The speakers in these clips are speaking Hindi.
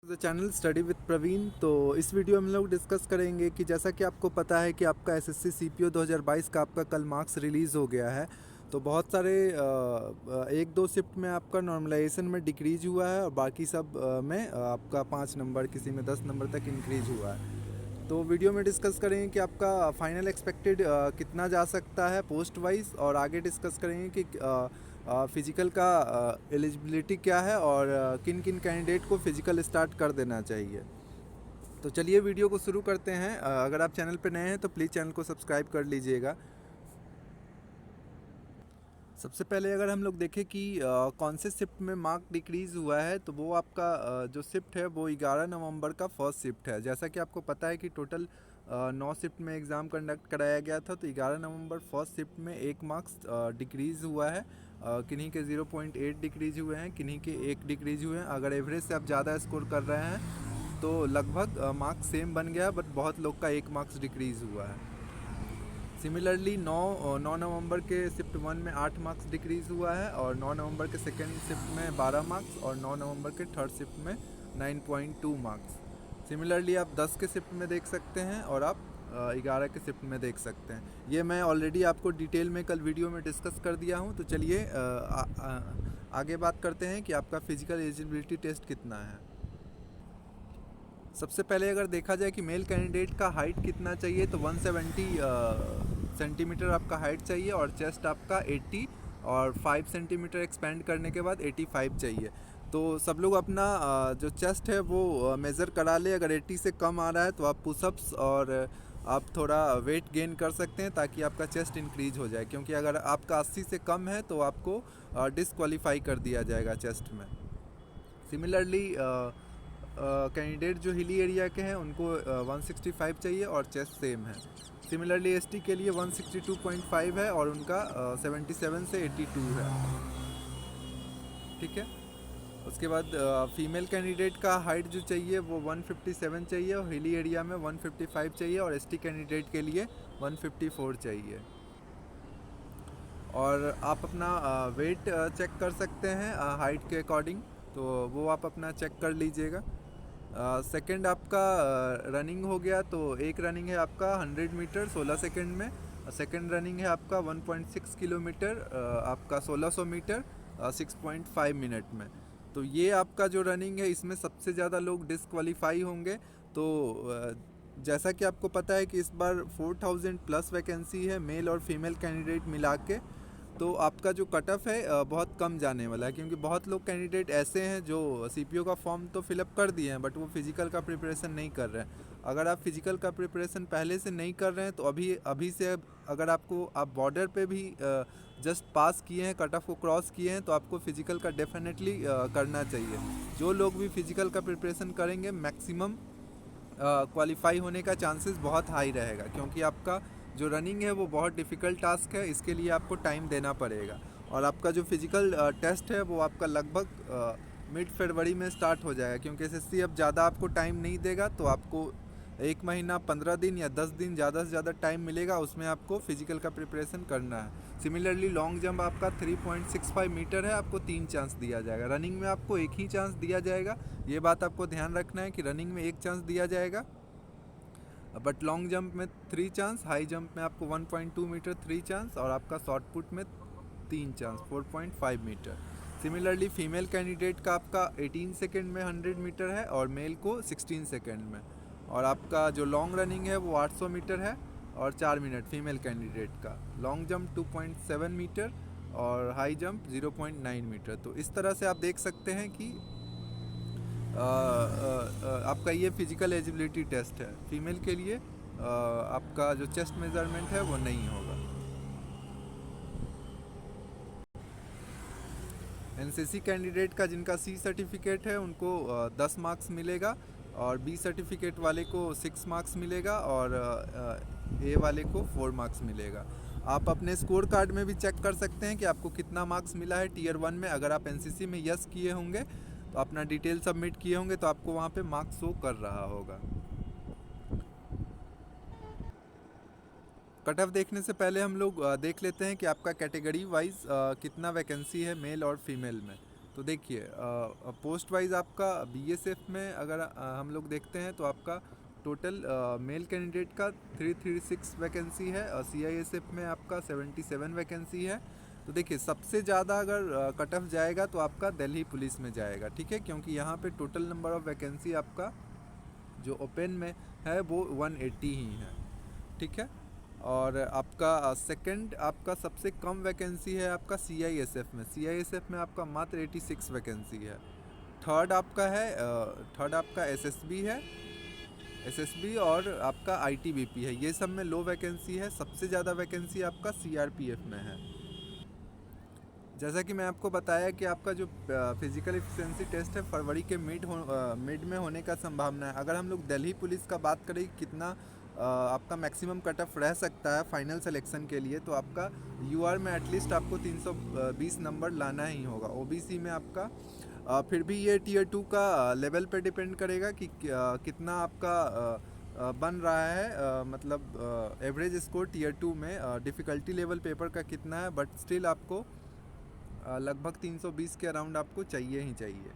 The channel study with Praveen. तो इस वीडियो में हम लोग डिस्कस करेंगे कि जैसा कि आपको पता है कि आपका एसएससी सीपीओ 2022 का आपका कल मार्क्स रिलीज़ हो गया है। तो बहुत सारे एक दो शिफ्ट में आपका नॉर्मलाइजेशन में डिक्रीज हुआ है और बाकी सब में आपका 5 नंबर, किसी में 10 नंबर तक इंक्रीज हुआ है। तो वीडियो में डिस्कस करेंगे कि आपका फाइनल एक्सपेक्टेड कितना जा सकता है पोस्ट वाइज, और आगे डिस्कस करेंगे कि फिज़िकल का एलिजिबिलिटी क्या है और किन किन कैंडिडेट को फिज़िकल स्टार्ट कर देना चाहिए। तो चलिए वीडियो को शुरू करते हैं। अगर आप चैनल पर नए हैं तो प्लीज़ चैनल को सब्सक्राइब कर लीजिएगा। सबसे पहले अगर हम लोग देखें कि कौन से शिफ्ट में मार्क डिक्रीज़ हुआ है, तो वो आपका जो शिफ्ट है वो 11 नवंबर का फर्स्ट शिफ्ट है। जैसा कि आपको पता है कि टोटल 9 शिफ्ट में एग्ज़ाम कंडक्ट कराया गया था, तो 11 नवंबर फर्स्ट शिफ्ट में एक मार्क्स डिक्रीज़ हुआ है। किन्हीं के 0.8 डिक्रीज़ हुए हैं, किन्हीं के 1 डिक्रीज़ हुए हैं। अगर एवरेज से आप ज़्यादा स्कोर कर रहे हैं तो लगभग मार्क्स सेम बन गया, बट बहुत लोग का 1 मार्क्स डिक्रीज़ हुआ है। सिमिलरली 9 नवंबर के शिफ्ट 1 में 8 मार्क्स डिक्रीज़ हुआ है, और 9 नवंबर के सेकेंड शिफ्ट में 12 मार्क्स, और 9 नवंबर के थर्ड शिफ्ट में 9.2 मार्क्स। सिमिलरली आप 10 के शिफ्ट में देख सकते हैं, और आप 11 के शिफ्ट में देख सकते हैं। ये मैं ऑलरेडी आपको डिटेल में कल वीडियो में डिस्कस कर दिया हूँ। तो चलिए आगे बात करते हैं कि आपका फिजिकल एलिजिबिलिटी टेस्ट कितना है। सबसे पहले अगर देखा जाए कि मेल कैंडिडेट का हाइट कितना चाहिए, तो 170 सेंटीमीटर आपका हाइट चाहिए, और चेस्ट आपका 80 और 5 सेंटीमीटर एक्सपेंड करने के बाद 85 चाहिए। तो सब लोग अपना जो चेस्ट है वो मेज़र करा ले। अगर 80 से कम आ रहा है तो आप पुशअप्स और आप थोड़ा वेट गेन कर सकते हैं ताकि आपका चेस्ट इंक्रीज हो जाए, क्योंकि अगर आपका 80 से कम है तो आपको डिसक्वालीफाई कर दिया जाएगा चेस्ट में। सिमिलरली कैंडिडेट जो हिली एरिया के हैं उनको 165 चाहिए और चेस्ट सेम है। सिमिलरली एसटी के लिए 162.5 है और उनका 77 से 82 है। ठीक है। उसके बाद फीमेल कैंडिडेट का हाइट जो चाहिए वो 157 चाहिए, और हिली एरिया में 155 चाहिए, और एसटी कैंडिडेट के लिए 154 चाहिए। और आप अपना वेट चेक कर सकते हैं हाइट के अकॉर्डिंग, तो वो आप अपना चेक कर लीजिएगा। सेकंड आपका रनिंग हो गया, तो एक रनिंग है आपका 100 मीटर 16 सेकंड में, सेकंड रनिंग है आपका 1.6 किलोमीटर आपका 1600 मीटर 6.5 मिनट में। तो ये आपका जो रनिंग है इसमें सबसे ज़्यादा लोग डिसक्वालीफाई होंगे। तो जैसा कि आपको पता है कि इस बार 4000 प्लस वैकेंसी है मेल और फीमेल कैंडिडेट मिला के, तो आपका जो कट ऑफ है बहुत कम जाने वाला है, क्योंकि बहुत लोग कैंडिडेट ऐसे हैं जो सीपीओ का फॉर्म तो फिलअप कर दिए हैं बट वो फिज़िकल का प्रिपरेशन नहीं कर रहे हैं। अगर आप फिज़िकल का प्रिपरेशन पहले से नहीं कर रहे हैं तो अभी से अगर आप बॉर्डर पे भी जस्ट पास किए हैं, कट ऑफ को क्रॉस किए हैं, तो आपको फ़िज़िकल का डेफिनेटली करना चाहिए। जो लोग भी फिज़िकल का प्रिपरेशन करेंगे मैक्सिमम क्वालिफाई होने का चांसेस बहुत हाई रहेगा, क्योंकि आपका जो रनिंग है वो बहुत डिफ़िकल्ट टास्क है, इसके लिए आपको टाइम देना पड़ेगा। और आपका जो फिज़िकल टेस्ट है वो आपका लगभग मिड फरवरी में स्टार्ट हो जाएगा, क्योंकि एसएससी अब ज़्यादा आपको टाइम नहीं देगा, तो आपको 1 महीना 15 दिन या 10 दिन ज़्यादा से ज़्यादा टाइम मिलेगा, उसमें आपको फिज़िकल का प्रिपरेशन करना है। सिमिलरली लॉन्ग जंप आपका 3.65 मीटर है, आपको 3 चांस दिया जाएगा। रनिंग में आपको एक ही चांस दिया जाएगा, ये बात आपको ध्यान रखना है कि रनिंग में एक चांस दिया जाएगा, बट लॉन्ग जंप में 3 चांस, हाई जंप में आपको 1.2 मीटर 3 चांस, और आपका शॉर्ट पुट में 3 chance 4.5 metre. Similarly female candidate का आपका 18 सेकेंड में 100 मीटर है, और मेल को 16 सेकेंड में। और आपका जो लॉन्ग रनिंग है वो 800 मीटर है और 4 मिनट फीमेल कैंडिडेट का। लॉन्ग जंप 2.7 मीटर और हाई जंप 0.9 मीटर। तो इस तरह से आप देख सकते हैं कि आपका ये फिजिकल एजिबिलिटी टेस्ट है। फीमेल के लिए आपका जो चेस्ट मेजरमेंट है वो नहीं होगा। एनसीसी कैंडिडेट का जिनका सी सर्टिफिकेट है उनको 10 मार्क्स मिलेगा, और बी सर्टिफिकेट वाले को 6 मार्क्स मिलेगा, और ए वाले को 4 मार्क्स मिलेगा। आप अपने स्कोर कार्ड में भी चेक कर सकते हैं कि आपको कितना मार्क्स मिला है टीयर 1 में। अगर आप एनसीसी में यस किए होंगे तो अपना डिटेल सबमिट किए होंगे तो आपको वहाँ पे मार्क्स शो कर रहा होगा। कट ऑफ देखने से पहले हम लोग देख लेते हैं कि आपका कैटेगरी वाइज कितना वैकेंसी है मेल और फीमेल में। तो देखिए पोस्ट वाइज आपका बीएसएफ में अगर हम लोग देखते हैं तो आपका टोटल मेल कैंडिडेट का 336 वैकेंसी है और सीआईएसएफ में आपका 77 वैकेंसी है। तो देखिए सबसे ज़्यादा अगर कट ऑफ जाएगा तो आपका दिल्ली पुलिस में जाएगा, ठीक है, क्योंकि यहाँ पे टोटल नंबर ऑफ़ वैकेंसी आपका जो ओपन में है वो 180 ही है, ठीक है। और आपका सेकंड आपका सबसे कम वैकेंसी है आपका सीआईएसएफ में। सीआईएसएफ में आपका मात्र 86 वैकेंसी है। थर्ड आपका है थर्ड आपका एसएसबी है, एसएसबी और आपका आईटीबीपी है। ये सब में लो वैकेंसी है। सबसे ज़्यादा वैकेंसी आपका सीआरपीएफ में है। जैसा कि मैं आपको बताया कि आपका जो फिजिकल एफिशिएंसी टेस्ट है फरवरी के मिड में होने का संभावना है। अगर हम लोग दिल्ली पुलिस का बात करें कितना आपका मैक्सिमम कट ऑफ रह सकता है फाइनल सिलेक्शन के लिए, तो आपका यूआर में एटलीस्ट आपको 320 नंबर लाना ही होगा। ओबीसी में आपका फिर भी ये टीयर 2 का लेवल पे डिपेंड करेगा कि कितना आपका बन रहा है, मतलब एवरेज स्कोर टीयर 2 में डिफ़िकल्टी लेवल पेपर का कितना है, बट स्टिल आपको लगभग 320 के अराउंड आपको चाहिए ही चाहिए।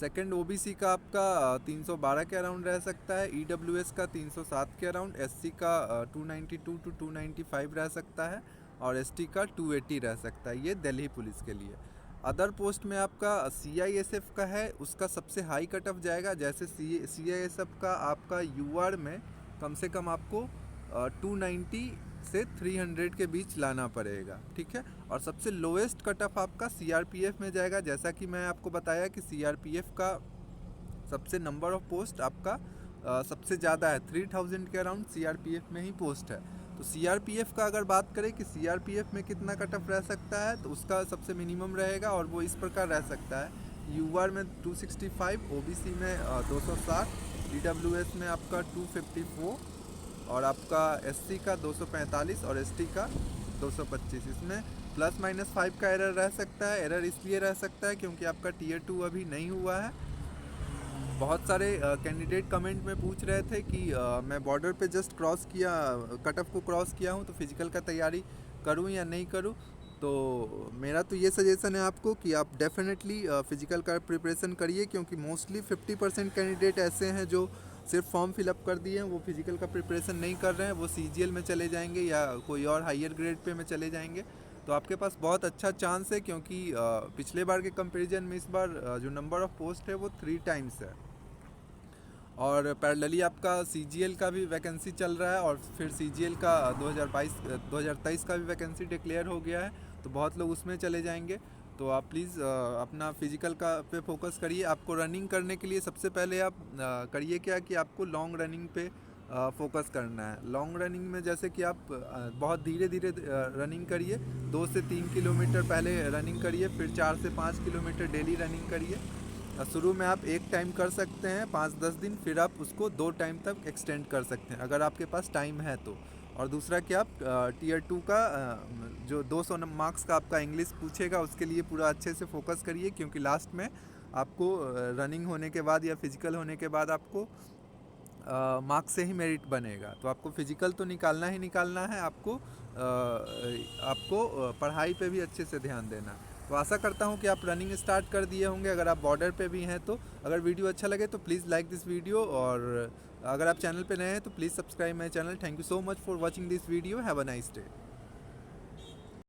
सेकंड ओबीसी का आपका 312 के अराउंड रह सकता है, ईडब्ल्यूएस का 307 के अराउंड, एससी का 292 टू 295 रह सकता है और एसटी का 280 रह सकता है। ये दिल्ली पुलिस के लिए। अदर पोस्ट में आपका सीआईएसएफ का है, उसका सबसे हाई कट ऑफ जाएगा। जैसे सीआईएसएफ का आपका यूआर में कम से कम आपको 290 से 300 के बीच लाना पड़ेगा, ठीक है। और सबसे लोएस्ट कट ऑफ आपका सीआरपीएफ में जाएगा। जैसा कि मैं आपको बताया कि सीआरपीएफ का सबसे नंबर ऑफ पोस्ट आपका सबसे ज़्यादा है, 3000 के अराउंड सीआरपीएफ में ही पोस्ट है। तो सीआरपीएफ का अगर बात करें कि सीआरपीएफ में कितना कट ऑफ रह सकता है, तो उसका सबसे मिनिमम रहेगा और वो इस प्रकार रह सकता है। यूआर में 265, ओबीसी में 260, ईडब्ल्यूएस में आपका 254 और आपका एससी का 245 और एसटी का 225। इसमें ±5 का एरर रह सकता है। एरर इसलिए रह सकता है क्योंकि आपका टीयर 2 अभी नहीं हुआ है। बहुत सारे कैंडिडेट कमेंट में पूछ रहे थे कि मैं बॉर्डर पे जस्ट क्रॉस किया, कट ऑफ को क्रॉस किया हूँ, तो फिजिकल का तैयारी करूँ या नहीं करूँ। तो मेरा तो ये सजेशन है आपको कि आप डेफिनेटली फिजिकल का प्रिपरेशन करिए, क्योंकि मोस्टली 50% कैंडिडेट ऐसे हैं जो सिर्फ फॉर्म फिलअप कर दिए हैं, वो फिजिकल का प्रिपरेशन नहीं कर रहे हैं, वो सीजीएल में चले जाएंगे या कोई और हायर ग्रेड पे में चले जाएंगे। तो आपके पास बहुत अच्छा चांस है, क्योंकि पिछले बार के कंपैरिजन में इस बार जो नंबर ऑफ़ पोस्ट है वो 3 टाइम्स है। और पैरेलली आपका सीजीएल का भी वैकेंसी चल रहा है और फिर सीजीएल का 2023 का भी वैकेंसी डिक्लेयर हो गया है, तो बहुत लोग उसमें चले जाएंगे। तो आप प्लीज़ अपना फिजिकल का पे फोकस करिए। आपको रनिंग करने के लिए सबसे पहले आप करिए क्या कि आपको लॉन्ग रनिंग पे फोकस करना है। लॉन्ग रनिंग में जैसे कि आप बहुत धीरे धीरे रनिंग करिए। 2 से 3 किलोमीटर पहले रनिंग करिए, फिर 4 से 5 किलोमीटर डेली रनिंग करिए। शुरू में आप एक टाइम कर सकते हैं 5-10 दिन, फिर आप उसको 2 टाइम तक एक्सटेंड कर सकते हैं अगर आपके पास टाइम है तो। और दूसरा कि आप टीयर 2 का जो 200 मार्क्स का आपका इंग्लिश पूछेगा उसके लिए पूरा अच्छे से फोकस करिए, क्योंकि लास्ट में आपको रनिंग होने के बाद या फिजिकल होने के बाद आपको मार्क्स से ही मेरिट बनेगा। तो आपको फिजिकल तो निकालना ही निकालना है, आपको पढ़ाई पे भी अच्छे से ध्यान देना। तो आशा करता हूँ कि आप रनिंग स्टार्ट कर दिए होंगे। अगर आप बॉर्डर पे भी हैं तो अगर वीडियो अच्छा लगे तो प्लीज़ लाइक दिस वीडियो, और अगर आप चैनल पे नए हैं तो please subscribe my channel. Thank you so much for watching this video. Have a nice day.